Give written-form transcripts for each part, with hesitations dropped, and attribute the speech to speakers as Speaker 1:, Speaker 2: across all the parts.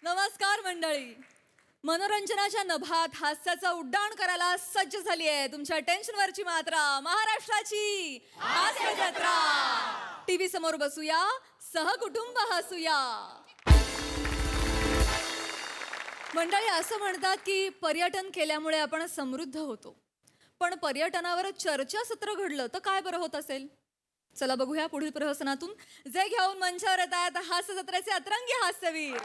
Speaker 1: नमस्कार मंडळी, मनोरंजनाच्या नभात हास्याचं उड्डाण करायला सज्ज झाली आहे तुमच्या टेन्शनवरची मात्रा, महाराष्ट्राची हास्य जत्रा. टीव्ही समोर बसूया, सहकुटुंब हसूया. मंडळी, असं म्हणतात की पर्यटन केल्यामुळे आपण समृद्ध होतो, पण पर्यटनावर चर्चासत्र घडलं तर काय बरं होत असेल? चला बघूया पुढील प्रहसनातून जे घेऊन मंचावर येत आहेत हास्य जत्रेचे अतरंगी हास्यवीर.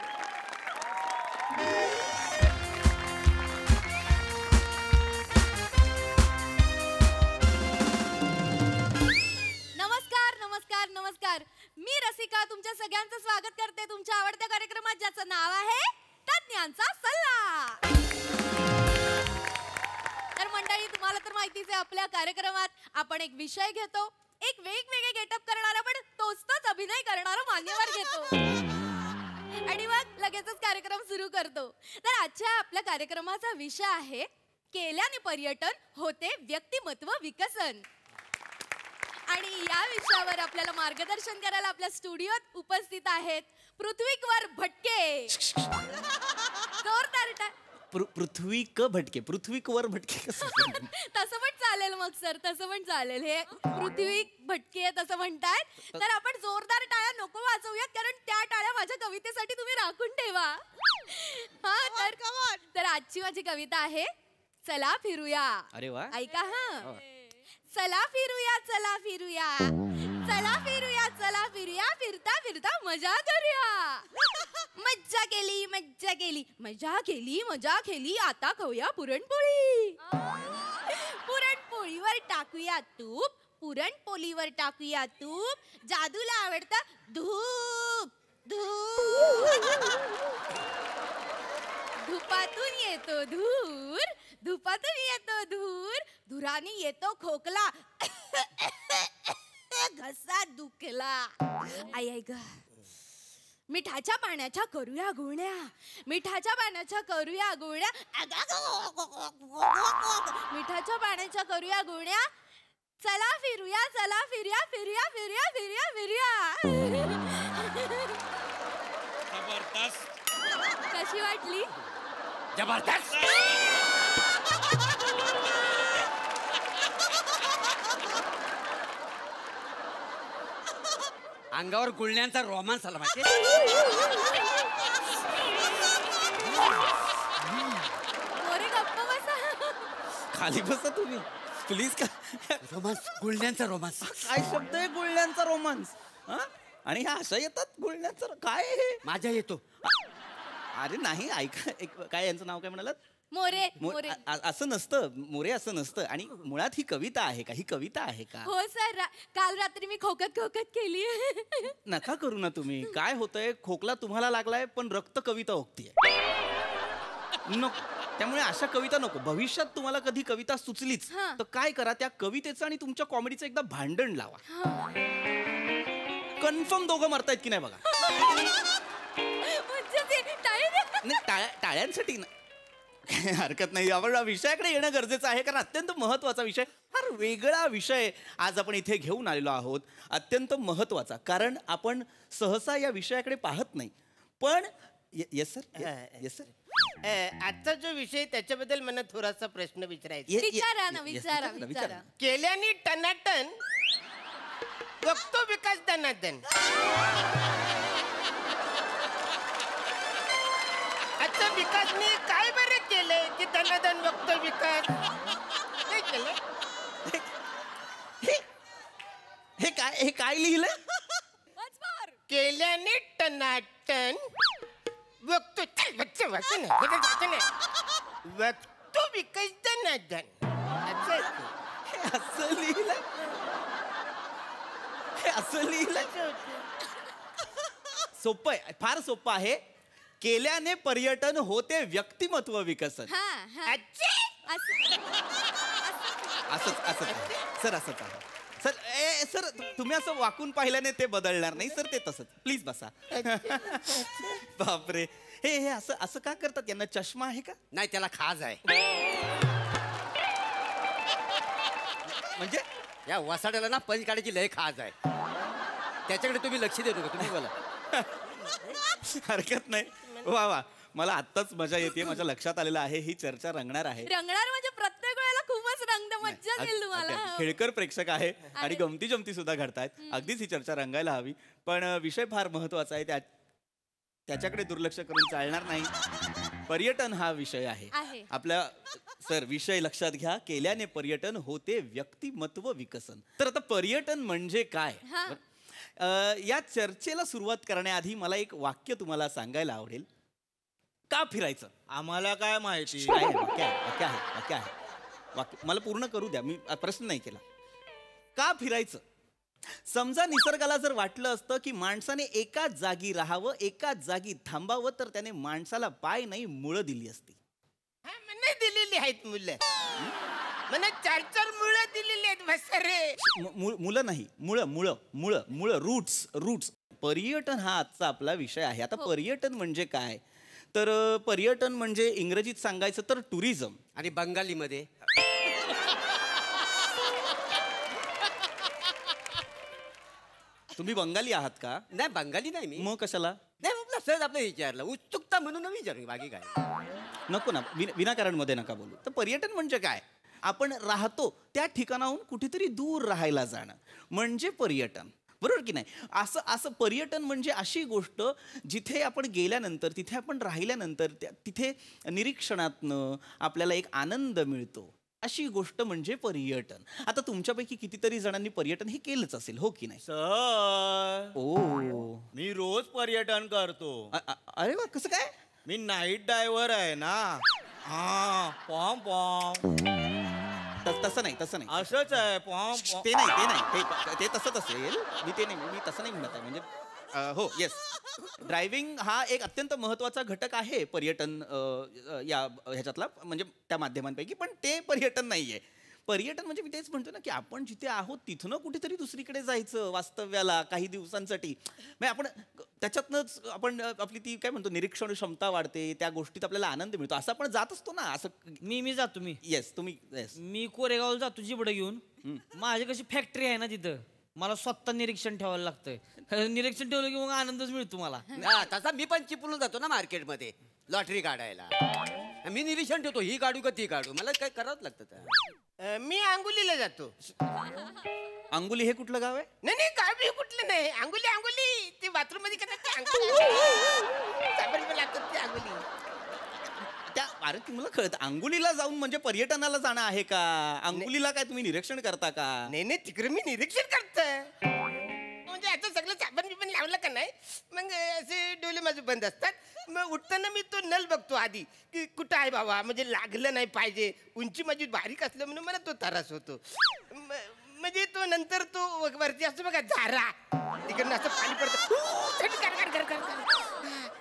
Speaker 2: नमस्कार नमस्कार नमस्कार. मी रसिका तुमच्या सगळ्यांचं स्वागत करते तुमच्या आवडत्या कार्यक्रमात, ज्याचं नाव आहे तज्ञांचा सल्ला. तर मंडळी, तुम्हाला तर माहितीच आहे, आपल्या कार्यक्रमात आपण एक विषय घेतो, एक वेगवेगळे गेटअप करणारा पण तोच अभिनय करणारा मान्यवर घेतो आणि मग लगेचच कार्यक्रम सुरू करतो. तर आजच्या आपल्या कार्यक्रमाचा विषय आहे केल्याने पर्यटन होते व्यक्तिमत्व विकसन. आणि या विषयावर आपल्याला मार्गदर्शन करायला आपल्या स्टुडिओत उपस्थित आहेत पृथ्वीकर भटके. जोरदार
Speaker 3: पृथ्वीकर भटके कसं?
Speaker 2: तसं पण चालेल मग सर, तसं पण चालेल. हे पृथ्वी भटके तसं म्हणतायत, तर आपण जोरदार टाळ्या नको वाजवूयात, कारण त्या टाळ्या माझ्या कवितेसाठी तुम्ही राखून ठेवा. हा, तर आजची माझी कविता आहे चला फिरूया.
Speaker 3: अरे वा,
Speaker 2: ऐका. हा, चला फिरूया चला फिरूया चला फिरूया चला फिरूया, फिरता फिरता मजा करूया. मज्जा केली मज्जा केली मजा केली मजा केली, आता खाऊया पुरणपोळी. पुरणपोळीवर टाकूया तूप, पुरणपोळीवर टाकूया तूप, जादूला आवडतं धूप धूप. धुपातून येतो धूर, धुपातून येतो धूर, धुराने येतो खोकला, घसा दुखला. आई ग, मिठाच्या पाण्याच्या करूया गुळण्या, मिठाच्या पाण्याच्या करूया गुळण्या, मिठाच्या पाण्याच्या करूया गुळण्या. चला फिरूया चला फिरूया फिरूया फिरूया फिरूया फिरूया.
Speaker 4: जबरदस्त.
Speaker 2: कशी वाटली?
Speaker 4: जबरदस्त. अंगावर गुळण्यांचा रोमांस आला माहिती.
Speaker 3: खाली बसा तुम्ही प्लीज. का
Speaker 4: रोमांस, गुळण्यांचा रोमांस.
Speaker 3: काय शब्द आहे गुळण्यांचा रोमांस? आणि ह्या अशा येतात गुळण्यांचा? काय हे?
Speaker 4: माझ्या येतो.
Speaker 3: अरे नाही, ऐका, काय यांचं नाव काय म्हणालात?
Speaker 2: मोरे. मोरे
Speaker 3: असं नसतं मोरे, असं नसतं. आणि मुळात ही कविता आहे का? ही कविता आहे का?
Speaker 2: हो सर, काल रात्री मी खोकत केली.
Speaker 3: नका करू ना तुम्ही. काय होतंय, खोकला तुम्हाला लागलाय पण रक्त कविता ओकतीये. नको, त्यामुळे अशा कविता नको. भविष्यात तुम्हाला कधी कविता सुचलीच तर काय करा, त्या कवितेचं आणि तुमच्या कॉमेडीचं एकदा भांडण लावा. कन्फर्म दोघं मरतायत की नाही बघा. टाळ्यांसाठी हरकत नाही. आपण विषयाकडे येणं गरजेचं आहे, कारण अत्यंत महत्वाचा विषय, फार वेगळा विषय आज आपण इथे घेऊन आलेलो आहोत. अत्यंत महत्वाचा, कारण आपण सहसा या विषयाकडे पाहत नाही. पण येस सर, येस सर,
Speaker 5: आजचा जो विषय त्याच्याबद्दल मला थोडासा प्रश्न विचारायचा.
Speaker 2: विचारा ना, विचारा.
Speaker 5: केल्याने टनाटन बघतो विकास दनादन. अच्छा, विकासने काय बरं केलंय की दनादन बघतो विकास? काय केलं?
Speaker 3: हे काय लिहिलंय?
Speaker 5: केल्याने टनाटन बघतो बघतो विकास दनादन.
Speaker 3: असं लिहिलंय? असं लिहिलंय? सोपं आहे, फार सोपं आहे. केल्याने पर्यटन होते व्यक्तिमत्व विकसन. असंच सर, असंच आहे सर. सर, तुम्ही असं वाकून पाहिल्याने ते बदलणार नाही सर, ते तसंच. प्लीज बसा. बापरे, हे असं का करतात? यांना चष्मा आहे का?
Speaker 4: नाही, त्याला खाज आहे.
Speaker 3: म्हणजे
Speaker 4: या वसाड्याला ना पंच काढायची लय खाज आहे. त्याच्याकडे तुम्ही लक्ष देतो का तुम्ही बोला.
Speaker 3: हरकत नाही. वा वा, मला आत्ताच मजा येते. माझ्या लक्षात आलेलं आहे ही चर्चा रंगणार आहे.
Speaker 2: रंगणार म्हणजे प्रत्येक वेळेला खूपच रंगत मज्जा येईल तुम्हाला.
Speaker 3: खेळकर प्रेक्षक आहे आणि गमती जमती सुद्धा घडतायत. अगदीच ही चर्चा रंगायला हवी. पण विषय फार महत्वाचा आहे, त्याच्याकडे दुर्लक्ष करून चालणार नाही. पर्यटन हा विषय आहे आपल्या. सर, विषय लक्षात घ्या. केल्याने पर्यटन होते व्यक्तिमत्व विकसन. तर आता पर्यटन म्हणजे काय, या चर्चेला सुरुवात करण्याआधी मला एक वाक्य तुम्हाला सांगायला आवडेल. का फिरायचं?
Speaker 5: आम्हाला काय माहिती.
Speaker 3: वाक्य आहे. वाक्य मला पूर्ण करू द्या. मी प्रश्न नाही केला. का फिरायचं? समजा निसर्गाला जर वाटलं असतं की माणसाने एकाच जागी राहावं, एकाच जागी थांबावं, तर त्याने माणसाला पाय नाही मुळं दिली असती.
Speaker 5: नाही दिलेली आहेत मुलं. मला 4 मुळं दिलेली आहेत भसरे.
Speaker 3: मुलं नाही, मुळं, रूट्स. पर्यटन हा आजचा आपला विषय आहे. आता पर्यटन म्हणजे काय? तर पर्यटन म्हणजे इंग्रजीत सांगायचं तर टुरिझम.
Speaker 4: आणि बंगालीमध्ये
Speaker 3: तुम्ही बंगाली आहात का?
Speaker 4: नाही, बंगाली नाही मी.
Speaker 3: मग कशाला?
Speaker 4: नाही, आपलं सहज आपलं विचारलं, उत्सुकता म्हणून विचारलं, बाकी काय.
Speaker 3: नको ना, विनाकारण मध्ये नका बोलू. तर पर्यटन म्हणजे काय? आपण राहतो त्या ठिकाणाहून कुठेतरी दूर राहायला जाणं म्हणजे पर्यटन, बरोबर की नाही? असं पर्यटन म्हणजे अशी गोष्ट जिथे आपण गेल्यानंतर, तिथे आपण राहिल्यानंतर, तिथे निरीक्षणातनं आपल्याला एक आनंद मिळतो, अशी गोष्ट म्हणजे पर्यटन. आता तुमच्यापैकी कितीतरी जणांनी पर्यटन हे केलंच असेल, हो की नाही?
Speaker 5: सर,
Speaker 3: ओ,
Speaker 5: मी रोज पर्यटन करतो.
Speaker 3: अरे वा, कसं काय?
Speaker 5: मी नाईट डायव्हर आहे ना. हा, पॉम पॉम.
Speaker 3: तसं नाही
Speaker 5: असंच आहे. पॉम पॉम.
Speaker 3: ते नाही ते तसंच असेल. मी तसं नाही म्हणत आहे. म्हणजे हो, येस, ड्रायव्हिंग हा एक अत्यंत महत्त्वाचा घटक आहे पर्यटन या ह्याच्यातला, म्हणजे त्या माध्यमांपैकी. पण ते पर्यटन नाहीये. पर्यटन म्हणजे मी तेच म्हणतो ना की आपण जिथे आहोत तिथनं कुठेतरी दुसरीकडे जायचं वास्तव्याला काही दिवसांसाठी. म्हणजे आपण त्याच्यातनंच आपण आपली ती काय म्हणतो निरीक्षण क्षमता वाढते, त्या गोष्टीत आपल्याला आनंद मिळतो. असं आपण जात असतो ना. असं
Speaker 6: मी जातो.
Speaker 3: येस, तुम्ही येस.
Speaker 6: मी कोरेगावला जातो जिबडं घेऊन. माझी कशी फॅक्टरी आहे ना तिथं, मला स्वतः निरीक्षण ठेवायला लागतंय. निरीक्षण ठेवलं की मग आनंदच मिळतो मला.
Speaker 4: तसा मी पण चिपळून जातो ना मार्केटमध्ये लॉटरी काढायला. मी निरीक्षण ठेवतो, ही काढू का ती काढू, मला काय करावंच लागतं.
Speaker 5: मी अंगुलीला जातो.
Speaker 3: अंगुली हे कुठलं गाव आहे?
Speaker 5: नाही काय बी कुठलं नाही. अंगुली ती बाथरूम मध्ये करतात ते अंगुली.
Speaker 3: अरे तुम्हाला कळत, अंगुलीला जाऊन म्हणजे पर्यटनाला जाणं आहे का? अंगुलीला काय तुम्ही निरीक्षण करता का?
Speaker 5: नाही तिकडे मी निरीक्षण करत. म्हणजे आता सगळं साबण बिबन लावलं का नाही, मग असे डोळे माझे बंद असतात. मग उठताना मी तो नल बघतो आधी की कुठं आहे बाबा, म्हणजे लागलं नाही पाहिजे. उंची माझी बारीक असलं म्हणून मला तो त्रास होतो. म्हणजे तो नंतर तो वरती असतो बघा झारा, तिकडनं असं पाणी पडतं.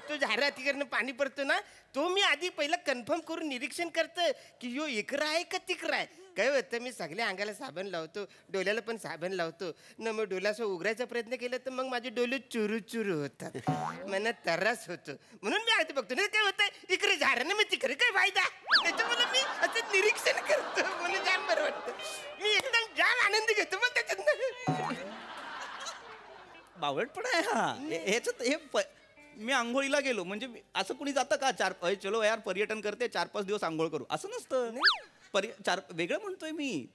Speaker 5: तो झारा तिकडनं पाणी पडतो ना, तो मी आधी पहिला कन्फर्म करून निरीक्षण करतं की यो इकडं आहे का तिकडं आहे. काय होतं, मी सगळ्या अंगाला साबण लावतो, डोल्याला पण साबण लावतो ना. मग डोळ्यासह उघडायचा प्रयत्न केला तर मग माझे डोळे चुरू होतात, मला त्रास होतो. म्हणून मी आधी बघतो. नाही काय होतं, इकडे झारा ना, मी तिकडे काय फायदा. त्याच्यामुळे मी असं निरीक्षण करतो, मला जाम बरं वाटतं. मी एकदम जाम आनंद घेतो मग त्याच्यात.
Speaker 3: बावळटपण आहे हा ह्याच्यात. हे मी आंघोळीला गेलो म्हणजे असं कुणी जातं का? चलो यार पर्यटन करते, 4-5 दिवस आंघोळ करू, असं नसतं. वेगळं म्हणतोय मी.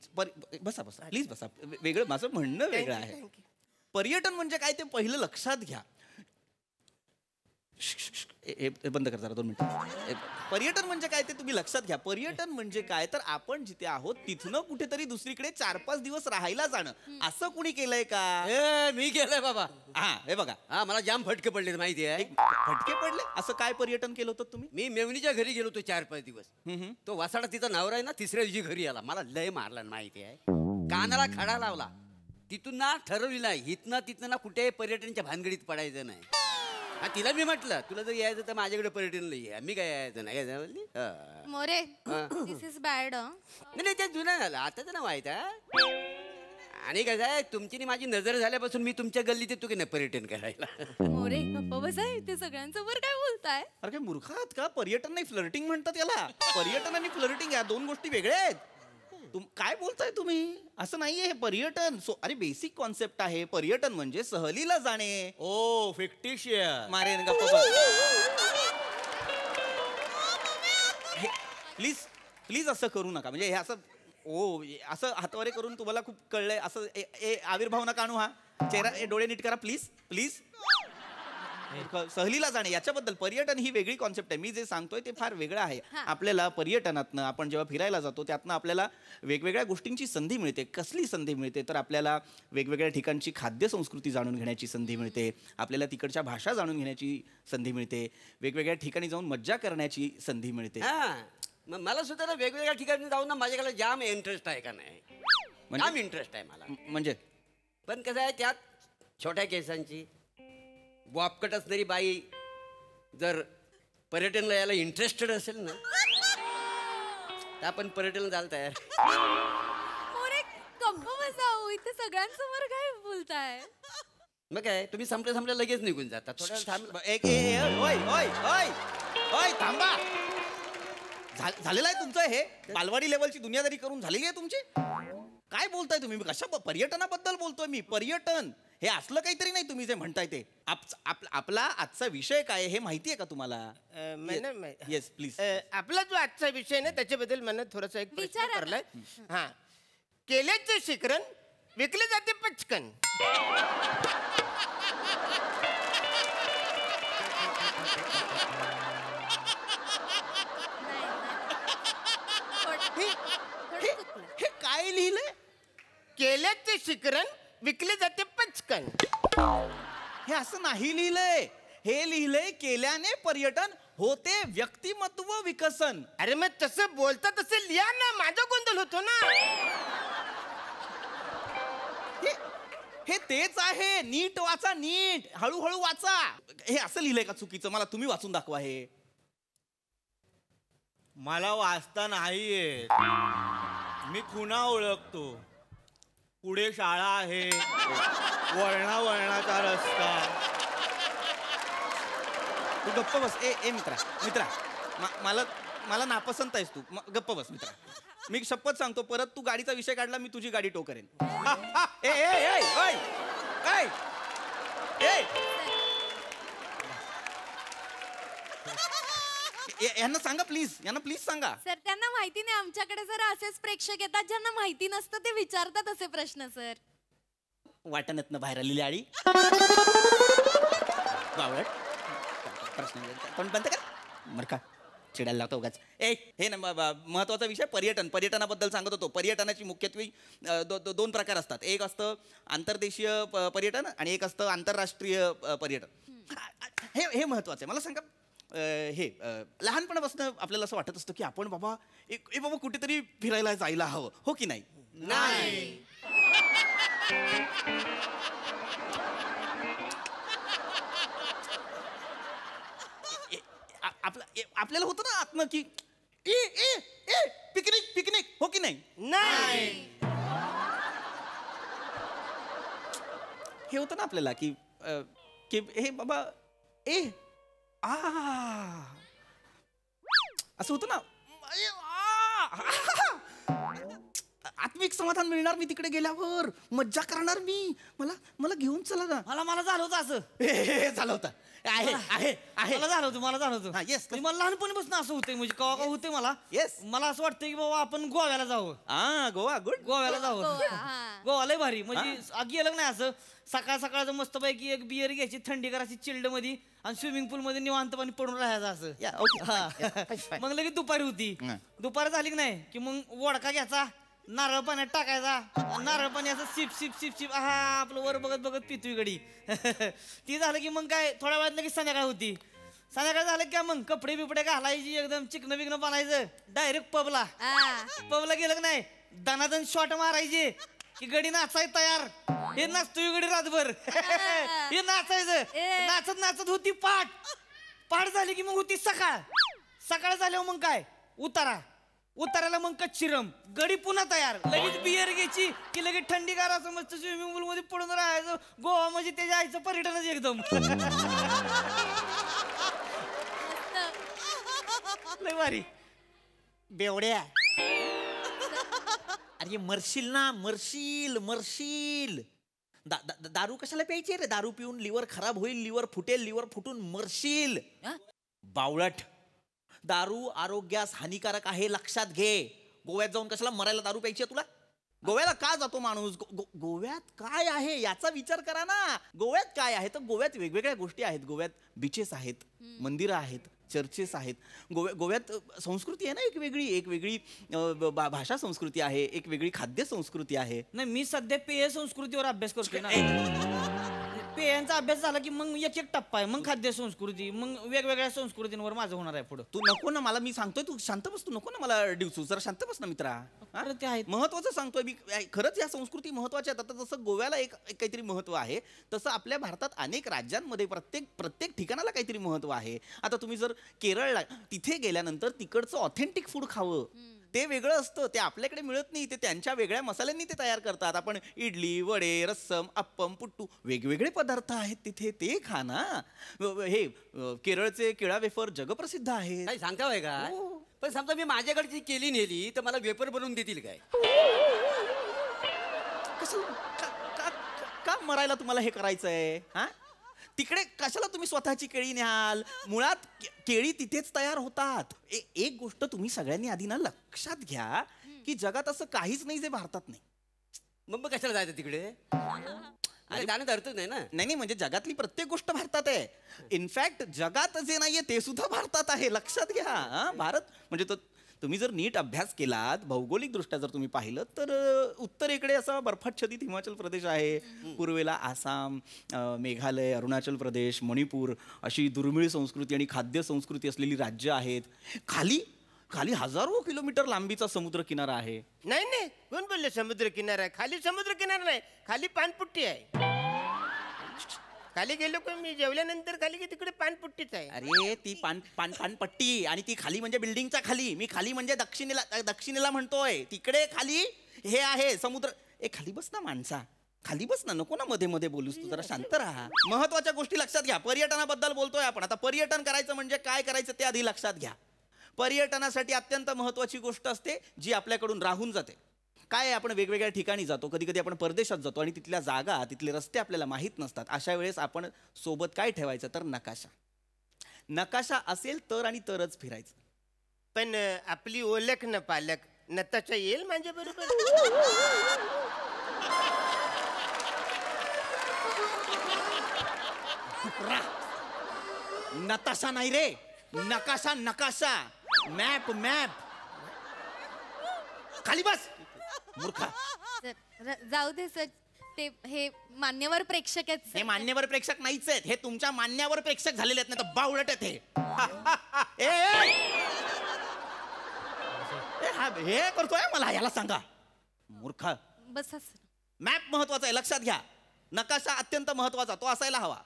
Speaker 3: बसा प्लीज बसा. वेगळं माझं म्हणणं वेगळं आहे. पर्यटन म्हणजे काय ते पहिलं लक्षात घ्या. हे बंद कर जरा 2 मिनिटं. पर्यटन म्हणजे काय ते तुम्ही लक्षात घ्या. पर्यटन म्हणजे काय तर आपण जिथे आहोत तिथनं कुठेतरी दुसरीकडे 4-5 दिवस राहायला जाणं. असं कुणी केलंय का?
Speaker 4: मी केलंय बाबा.
Speaker 3: हा हे बघा.
Speaker 4: हा, मला जाम फटके पडले माहिती आहे.
Speaker 3: फटके पडले? असं काय पर्यटन केलं होतं तुम्ही?
Speaker 4: मी मेवणीच्या घरी गेलो होतो 4-5 दिवस. तो वासाडा तिचा नवरा आहे ना, 3ऱ्या दिवशी घरी आला. मला लय मारला माहिती आहे. कानाला खडा लावला. तिथून ना ठरवलेलं आहे, हिथनं तिथनं ना कुठे पर्यटनच्या भानगडीत पडायचं नाही. तिला मी म्हटलं तुला जर यायचं तर माझ्याकडे पर्यटनला ये, मी काय यायचं नाही.
Speaker 2: मोरे, दिस इज बॅड.
Speaker 4: नाही ते जुनं झालं, आताच ना माहित आहे. आणि कसं आहे, तुमची माझी नजर झाल्यापासून मी तुमच्या गल्लीत येतो की नाही पर्यटन करायला.
Speaker 2: मोरे गप्पा बसा, ते सगळ्यांसमोर काय बोलताय?
Speaker 3: अरे काय मूर्ख आहात का? पर्यटन नाही, फ्लर्टिंग म्हणतात याला. पर्यटन आणि फ्लर्टिंग या 2 गोष्टी वेगळ्या आहेत. काय बोलताय तुम्ही? असं नाहीये हे पर्यटन. अरे बेसिक कॉन्सेप्ट आहे. पर्यटन म्हणजे सहलीला जाणे.
Speaker 7: ओ फिक्टिशियस.
Speaker 3: मारेन गप्पा. प्लीज प्लीज असं करू नका. म्हणजे हे असं असं हातवारे करून तुम्हाला खूप कळलंय असं आविर्भाव नका आणू. हा चेहरा डोळे नीट करा प्लीज प्लीज. सहलीला जाणे याच्याबद्दल पर्यटन ही वेगळी कॉन्सेप्ट आहे. मी जे सांगतोय ते फार वेगळं आहे. आपल्याला पर्यटनातनं आपण जेव्हा फिरायला जातो त्यातनं आपल्याला वेगवेगळ्या गोष्टींची संधी मिळते. कसली संधी मिळते तर आपल्याला वेगवेगळ्या ठिकाणची खाद्य संस्कृती जाणून घेण्याची संधी मिळते. आपल्याला तिकडच्या भाषा जाणून घेण्याची संधी मिळते. वेगवेगळ्या ठिकाणी जाऊन मज्जा करण्याची संधी मिळते.
Speaker 4: मग मला सुद्धा ना वेगवेगळ्या ठिकाणी जाऊन ना माझ्याकडे जाम इंटरेस्ट आहे का नाही. जाम इंटरेस्ट आहे मला.
Speaker 3: म्हणजे
Speaker 4: पण कसं आहे त्यात छोट्या केसांची बॉबकट असणारी बाई जर पर्यटनला यायला इंटरेस्टेड असेल ना तर आपण पर्यटन जायला तयार.
Speaker 2: गप्प बसावं इथे सगळ्यांसमोर काय बोलताय.
Speaker 4: मग काय तुम्ही संपले लगेच निघून जाता. थोड्या थांब.
Speaker 3: थांबा. झालेलं आहे तुमचं हे बालवाडी लेवलची दुनियादारी करून झालेली आहे तुमची. काय बोलताय तुम्ही? कशा पर्यटनाबद्दल बोलतोय मी. पर्यटन हे असलं काहीतरी नाही तुम्ही जे म्हणताय ते. आपला आजचा विषय काय हे माहिती आहे का तुम्हाला? Yes please.
Speaker 5: आपला जो आजचा विषय ना त्याच्याबद्दल मला थोडासा एक प्रश्न
Speaker 2: विचारा ना.
Speaker 5: करलाय. हा केल्याचे शिकरण विकले जाते पचकन.
Speaker 3: हे काय लिहिलंय?
Speaker 5: केल्याचे शिकरण विकले जाते पचकन.
Speaker 3: हे असं नाही लिहिलंय. हे लिहिलंय केल्याने पर्यटन होते व्यक्तिमत्व विकसन.
Speaker 5: अरे मग तसं बोलता तसं लिहा ना. माझा गोंधळ होतो ना.
Speaker 3: हे तेच आहे. नीट वाचा. नीट हळूहळू वाचा. हे असं लिहिलंय का चुकीचं? मला तुम्ही वाचून दाखवा. हे
Speaker 7: मला वाचता नाही येत. मी खुणा ओळखतो. पुढे शाळा आहे. वळणाचा रस्ता.
Speaker 3: तू गप्प बस. ए मित्रा मला नापसंत आहेस तू. गप्प बस मित्रा. मी शपथ सांगतो परत तू गाडीचा विषय काढला मी तुझी गाडी टो करेन. यांना सांगा प्लीज. यांना प्लीज सांगा.
Speaker 2: सर त्यांना माहिती नाही. आमच्याकडे जर असेच प्रेक्षक येतात ज्यांना माहिती नसतं ते विचारतात असे प्रश्न. सर
Speaker 3: वाटण्यातनं बाहेर आलेली आळी बावळट प्रश्न पण बंद कर. बरं का चिडायला लावतो उगाच. हे ना महत्वाचा विषय पर्यटनाबद्दल सांगत होतो. पर्यटनाची मुख्यत्वे दोन प्रकार असतात. एक असतं आंतरदेशीय पर्यटन आणि एक असतं आंतरराष्ट्रीय पर्यटन. हे महत्वाचं आहे. मला सांगा हे लहानपणापासून आपल्याला असं वाटत असतं की आपण बाबा बाबा कुठेतरी फिरायला जायला हवं. हो की नाही?
Speaker 4: नाही.
Speaker 3: आपल्याला होतं ना आत्म की पिकनिक पिकनिक. हो की नाही?
Speaker 5: नाही.
Speaker 3: हे होतं ना आपल्याला की हे बाबा असं होतं ना. आत्मिक समाधान मिळणार मी तिकडे गेल्यावर. मज्जा करणार मी. मला घेऊन चला ना.
Speaker 6: मला झालं होतं असं.
Speaker 3: झालं होतं. आहे
Speaker 6: मला झालं होतं.
Speaker 3: हा येस.
Speaker 6: मला लहानपणीपासून असं होतंय. म्हणजे कवा होते मला.
Speaker 3: येस.
Speaker 6: मला असं वाटतं की बाबा आपण गोव्याला जावं.
Speaker 3: गोवा गुड.
Speaker 6: गोव्याला जावं. गोवा लय भारी. म्हणजे गेलं नाही असं सकाळचं मस्तपैकी एक बियर घ्यायची थंडी करायची चिल्ड मध्ये आणि स्विमिंग पूल मध्ये निवांतपणे पडून राहायचं असं. मग लगेच दुपारी होती. दुपारी झाली की नाही की मग वडका घ्यायचा नारळ पाण्यात टाकायचा. नारळ पाणी असं सिप सिप सिप सिप आपलं वर बघत पितोय गडी. ती झालं की मग काय थोड्या वेळात लगेच संध्याकाळ होती. संध्याकाळ झालं की मग कपडे बिपडे घालायची एकदम चिकन बिकन बनायचं. डायरेक्ट पबला गेलं की नाही दनादन शॉट मारायचे की गडी नाचाय तयार. हे नाचतोय गडी रातभर. हे नाचायचं. नाचत होती पाठ झाली की मग होती सकाळ झाल्यावर मग काय उताराला मग कच्चिरम. गडी पुन्हा तयार. लगेच बियर घ्यायची की लगेच थंडी गाराचं मस्त स्विमिंग पूल मध्ये पडून राहायचं. गोवा म्हणजे ते जायचं पर्यटनच एकदम. लय भारी.
Speaker 5: बेवड्या
Speaker 3: अरे मरशील ना, मरशील. दारू कशाला प्यायची रे? दारू पिऊन लिव्हर खराब होईल, लिव्हर फुटेल, लिव्हर फुटून मरशील. बावळट. दारू आरोग्यास हानिकारक आहे, लक्षात घे. गोव्यात जाऊन कशाला मरायला दारू प्यायची तुला? गोव्याला का जातो माणूस? गोव्यात काय आहे याचा विचार करा ना. गोव्यात काय आहे तर गोव्यात वेगवेगळ्या गोष्टी आहेत. गोव्यात बीचेस आहेत, मंदिरं आहेत, चर्चेस आहेत. गोव्यात संस्कृती आहे ना एक वेगळी भाषा संस्कृती आहे, एक वेगळी खाद्य संस्कृती आहे.
Speaker 6: नाही, मी सध्या पेय संस्कृतीवर अभ्यास करतोय ना. पेयांचा अभ्यास झाला की मग एक टप्पा आहे, मग खाद्य संस्कृती, मग वेगवेगळ्या संस्कृतींवर माझं होणार आहे पुढं.
Speaker 3: तू नको ना, मला मी सांगतोय तू शांत बस. तू नको ना मला डिवसू, जरा शांत बस ना मित्रा.
Speaker 6: ते आहेत
Speaker 3: महत्वाचं सांगतोय मी. खरंच या संस्कृती महत्वाच्या आहेत. आता जसं गोव्याला एक काहीतरी महत्व आहे, तसं आपल्या भारतात अनेक राज्यांमध्ये प्रत्येक ठिकाणाला काहीतरी महत्व आहे. आता तुम्ही जर केरळला तिथे गेल्यानंतर तिकडचं ऑथेंटिक फूड खावं, ते वेगळं असतं. ते आपल्याकडे मिळत नाही. ते त्यांच्या वेगळ्या मसाल्यांनी ते तयार करतात. आपण इडली, वडे, रस्सम, अप्पम, पुट्टू वेगवेगळे पदार्थ आहेत तिथे, ते खा ना. हे केरळचे केळा वेफर जगप्रसिद्ध आहेत.
Speaker 4: काही सांगता होय का? पण समजा मी माझ्याकडची केली नेली तर मला वेपर बनवून देतील काय?
Speaker 3: कसं का मरायला तुम्हाला हे करायचंय? हा, तिकडे कशाला तुम्ही स्वतःची केळी न्याल? मुळात केळी तिथेच तयार होतात. एक गोष्ट तुम्ही सगळ्यांनी आधी ना लक्षात घ्या की जगात असं काहीच नाही जे भारतात नाही.
Speaker 4: मग कशाला जायचं तिकडे? जाण्यात अर्थच नाही ना.
Speaker 3: नाही म्हणजे जगातली प्रत्येक गोष्ट भारतात आहे. इनफॅक्ट जगात जे नाहीये ते सुद्धा भारतात आहे, लक्षात घ्या. भारत म्हणजे तुम्ही जर नीट अभ्यास केलात, भौगोलिक दृष्ट्या जर तुम्ही पाहिलं तर उत्तरेकडे असा बर्फाच्छादित हिमाचल प्रदेश आहे, पूर्वेला आसाम, मेघालय, अरुणाचल प्रदेश, मणिपूर अशी दुर्मिळ संस्कृती आणि खाद्य संस्कृती असलेली राज्य आहेत. खाली हजारो किलोमीटर लांबीचा समुद्र किनारा आहे.
Speaker 5: नाही कोण बोलले समुद्र किनारा आहे? खाली समुद्र किनारा नाही, खाली पाणपुट्टी आहे. खाली गेलो का मी जेवल्यानंतर खाली की तिकडे पाणपुट्टीच आहे.
Speaker 3: अरे ती पाणपट्टी आणि ती खाली म्हणजे बिल्डिंगच्या खाली. मी खाली म्हणजे दक्षिणेला म्हणतोय. तिकडे खाली हे आहे समुद्र. खाली बस ना माणसा, खाली बस ना. नको ना मध्ये मध्ये बोलूस तू, जरा शांत राहा. महत्वाच्या गोष्टी लक्षात घ्या. पर्यटनाबद्दल बोलतोय आपण. आता पर्यटन करायचं म्हणजे काय करायचं ते आधी लक्षात घ्या. पर्यटनासाठी अत्यंत महत्वाची गोष्ट असते जी आपल्याकडून राहून जाते. काय आपण वेगवेगळ्या ठिकाणी जातो, कधी कधी आपण परदेशात जातो आणि तिथल्या जागा, तिथले रस्ते आपल्याला माहीत नसतात. अशा वेळेस आपण सोबत काय ठेवायचं तर नकाशा असेल तर आणि तरच फिरायचं.
Speaker 5: पण आपली ओळख न पालक नताशा येईल माझ्या बरोबर?
Speaker 3: नताशा नाही रे, नकाशा. मॅप. खाली बस मूर्खा.
Speaker 2: जाऊ दे सर, ते हे मान्यवर प्रेक्षक आहेत.
Speaker 3: हे मान्यवर प्रेक्षक नाहीच आहेत, हे तुमच्या मान्यवर प्रेक्षक झालेले आहेत. नाही तर बावळट आहेत हे करतोय मला, याला सांगा मूर्खा.
Speaker 2: बसा सर.
Speaker 3: मॅप महत्वाचा आहे, लक्षात घ्या. नकाशा अत्यंत महत्वाचा, तो असायला हवा.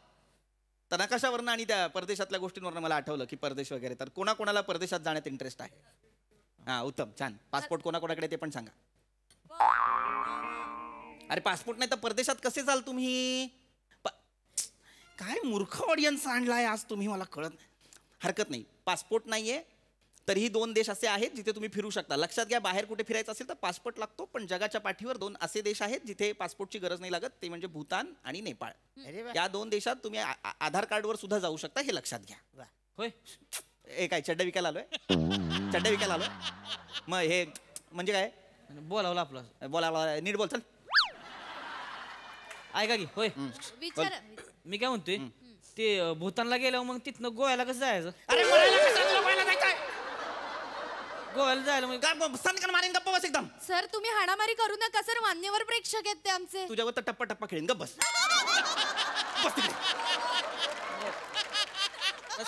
Speaker 3: तर नकाशावरनं आणि त्या परदेशातल्या गोष्टींवरनं मला आठवलं की परदेश वगैरे, तर कोणाकोणाला परदेशात जाण्यात इंटरेस्ट आहे? हा, उत्तम, छान. पासपोर्ट कोणाकोणाकडे ते पण सांगा. अरे पासपोर्ट नाही तर परदेशात कसे जाल तुम्ही? काय मूर्ख ऑडियन्स आणलाय आज तुम्ही, मला कळत नाही. हरकत नाही, पासपोर्ट नाहीये तरीही 2 देश असे आहेत जिथे तुम्ही फिरू शकता. लक्षात घ्या, बाहेर कुठे फिरायचं असेल तर पासपोर्ट लागतो, पण जगाच्या पाठीवर 2 असे देश आहेत जिथे पासपोर्टची गरज नाही लागत. ते म्हणजे भूतान आणि नेपाळ. या 2 देशात तुम्ही आधार कार्डवर सुद्धा जाऊ शकता, हे लक्षात घ्या.
Speaker 6: होय,
Speaker 3: काय चड्डा विकायला आलोय? मग हे म्हणजे काय
Speaker 6: बोलावलं आपलं?
Speaker 3: बोलावला, नीट बोल. चल
Speaker 6: ऐका की. होय,
Speaker 2: विचार.
Speaker 6: मी काय म्हणतोय, ते भूतानला गेल्यावर मग तिथनं गोव्याला कसं जायचं?
Speaker 3: अरे गोव्याला
Speaker 6: जायला मग
Speaker 3: मारेन. गप्प बस एकदम.
Speaker 2: सर तुम्ही हाणामारी करू नका सर, मान्यवर प्रेक्षक आहेत ते आमचे.
Speaker 3: तुझ्यावर तर टप्पा खेळीन. गप्प बस.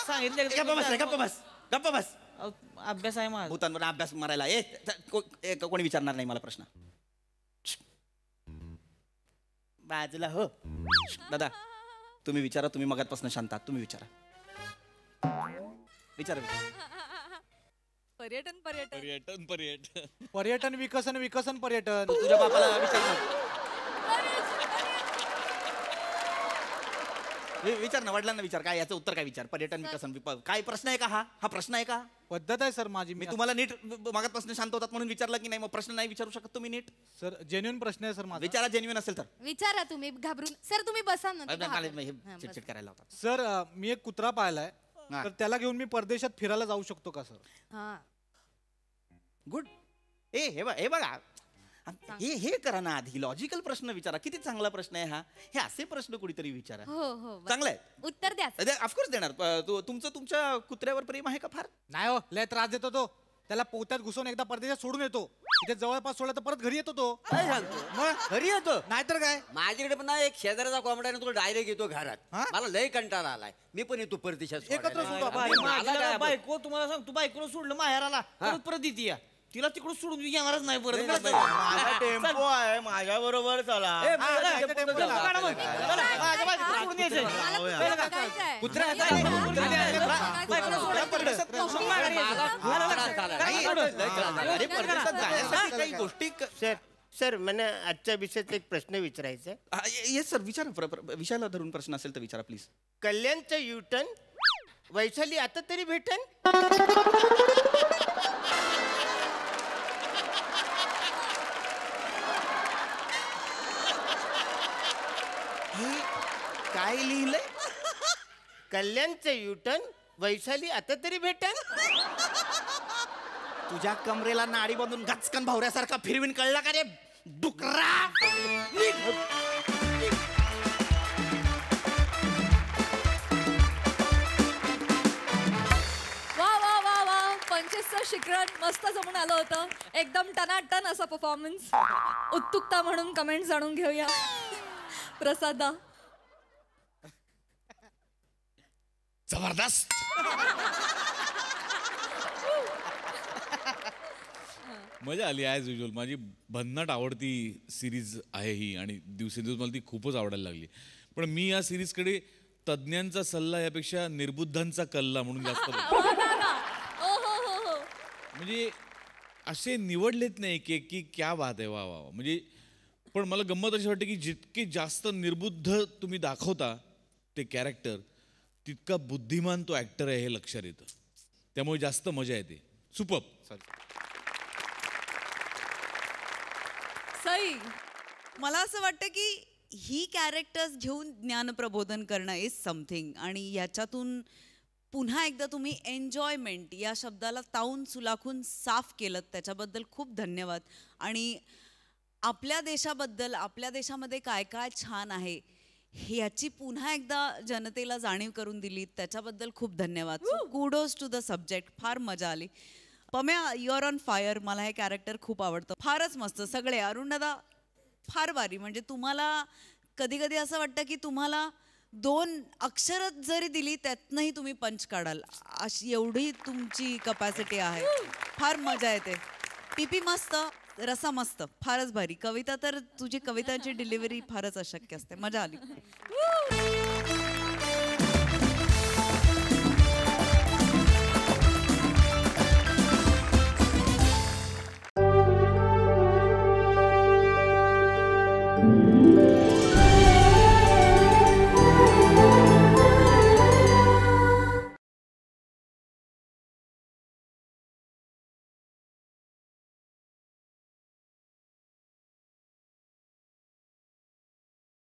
Speaker 6: सांगितलं.
Speaker 3: गप्प बस.
Speaker 6: अभ्यास आहे माझा.
Speaker 3: भूतानवर अभ्यास मारायला कोणी विचारणार नाही मला प्रश्न. बाजूला हो. दादा तुम्ही विचारा, तुम्ही मगातपासून शांत आहात. तुम्ही विचारा.
Speaker 8: पर्यटन विकसन पर्यटन.
Speaker 3: तुझ्या बापाला विचार. विचार ना वडिलांना विचार, काय याचं उत्तर काय विचार? पर्यटन विकसन काय प्रश्न आहे का? हा प्रश्न आहे का?
Speaker 8: पद्धत आहे सर माझी.
Speaker 3: मी तुम्हाला नीट मागातपासून शांत होतात म्हणून विचारलं की नाही? मग प्रश्न नाही विचारू शकत तुम्ही नीट?
Speaker 8: सर जेन्युइन प्रश्न आहे सर माझा.
Speaker 3: विचारा, जेन्युइन असेल तर.
Speaker 2: विचारा तुम्ही घाबरून. सर तुम्ही बसा ना.
Speaker 3: हे
Speaker 2: हा,
Speaker 3: चिडचिड करायला होता.
Speaker 8: सर मी एक कुत्रा पाळलाय, तर त्याला घेऊन मी परदेशात फिरायला जाऊ शकतो का सर?
Speaker 2: हा.
Speaker 3: गुड. हे बघा, हे करा ना आधी. लॉजिकल प्रश्न विचारा. किती चांगला प्रश्न आहे हा. हे असे प्रश्न कुणीतरी विचारा.
Speaker 2: हो हो बरं.
Speaker 3: चांगलं आहे.
Speaker 2: उत्तर द्या.
Speaker 3: ऑफकोर्स देणार. तुमचं तुमच्या कुत्र्यावर प्रेम आहे का फार?
Speaker 8: नाही हो, लय त्रास देतो तो. त्याला पोत्यात घुसवून एकदा परदेशात सोडून येतो. इथे जवळपास सोडलं तर परत घरी येतो तो.
Speaker 4: काय सांगतो?
Speaker 8: मग
Speaker 4: घरी येतो.
Speaker 8: नाहीतर काय.
Speaker 4: माझ्याकडे पण ना एक शेजाऱ्याचा कोंबडा आहे ना, तो डायरेक्ट येतो घरात.
Speaker 8: हा?
Speaker 4: मला लय कंटाळा आलाय. मी पण येतो परदेशात
Speaker 8: एकत्र
Speaker 4: सोडायला.
Speaker 8: सोडू आपण.
Speaker 4: अरे, मला
Speaker 6: माझ्या
Speaker 4: काय
Speaker 6: बायको, तुम्हाला सांगतो, बायकोला सोडलं माहेराला परत येते या. तिला तिकडं सोडून येणारच नाही परत.
Speaker 7: माझा टेम्पो आहे, माझ्या बरोबर चला.
Speaker 6: ए,
Speaker 8: हा,
Speaker 6: चला,
Speaker 8: जायचं टेम्पो
Speaker 6: चला,
Speaker 8: चला.
Speaker 6: काढा मग. चला, माझ्या बायकोला सोडून यायचंय.
Speaker 2: मला कुत्रा बघायचंय.
Speaker 3: कुत्रा आहे.
Speaker 6: बायकोला सोडून
Speaker 3: परदेशात
Speaker 6: मग माघारी यायचं.
Speaker 4: मला खूप त्रास झालाय.
Speaker 3: नाही, अरे परदेशात जाण्यासाठी काही गोष्टी
Speaker 5: सर मला आजच्या विषयात एक प्रश्न विचारायचा आहे.
Speaker 3: येस सर, विचारा. विषयाला धरून प्रश्न असेल तर विचारा प्लीज.
Speaker 5: कल्याणचं युटर्न वैशाली आता तरी भेटन?
Speaker 3: हे काय लिहिलंय?
Speaker 5: कल्याणचं युटर्न वैशाली आता तरी भेटन?
Speaker 3: तुझ्या कमरेला नाडी बांधून गचकन भावऱ्यासारखा फिरवीन, कळला का रे डुकरा?
Speaker 1: वा वा वा वा, 25चं शिखरण मस्त जमून आलं होतं. एकदम टनाटन असा परफॉर्मन्स. उत्सुकता म्हणून कमेंट जाणून घेऊया. प्रसादा.
Speaker 9: जबरदस्त. मजा आली ॲज युजल. माझी भन्नाट आवडती सिरीज आहे ही आणि दिवसेंदिवस मला ती खूपच आवडायला लागली. पण मी या सिरीजकडे तज्ज्ञांचा सल्ला यापेक्षा निर्बुद्धांचा कल्ला म्हणून जास्त म्हणजे असे निवडलेत नाही की क्या बात आहे, वा वा. म्हणजे पण मला गंमत अशी वाटते की जितके जास्त निर्बुद्ध तुम्ही दाखवता ते कॅरेक्टर, तितका बुद्धिमान तो ॲक्टर आहे हे लक्षात येतं. त्यामुळे जास्त मजा येते. सुपर्ब.
Speaker 1: सई.
Speaker 10: मला असं वाटतं की ही कॅरेक्टर्स घेऊन ज्ञानप्रबोधन करणं इज समथिंग. आणि याच्यातून पुन्हा एकदा तुम्ही एन्जॉयमेंट या शब्दाला ताऊन सुलाखून साफ केलं, त्याच्याबद्दल खूप धन्यवाद. आणि आपल्या देशाबद्दल, आपल्या देशामध्ये काय काय छान आहे ह्याची पुन्हा एकदा जनतेला जाणीव करून दिली, त्याच्याबद्दल खूप धन्यवाद. So kudos to the subject. फार मजा आली. Pamya, you're on fire. मला हे कॅरेक्टर खूप आवडतं. फारच मस्त. सगळे अरुणदादा फार भारी. म्हणजे तुम्हाला कधी कधी असं वाटतं की तुम्हाला 2 अक्षरच जरी दिली त्यातनंही तुम्ही पंच काढाल, अशी एवढी तुमची कपॅसिटी आहे. फार मजा येते. पीपी मस्त, रसा मस्त, फारच भारी. कविता तर तुझी कवितांची डिलिव्हरी फारच अशक्य असते. मजा आली.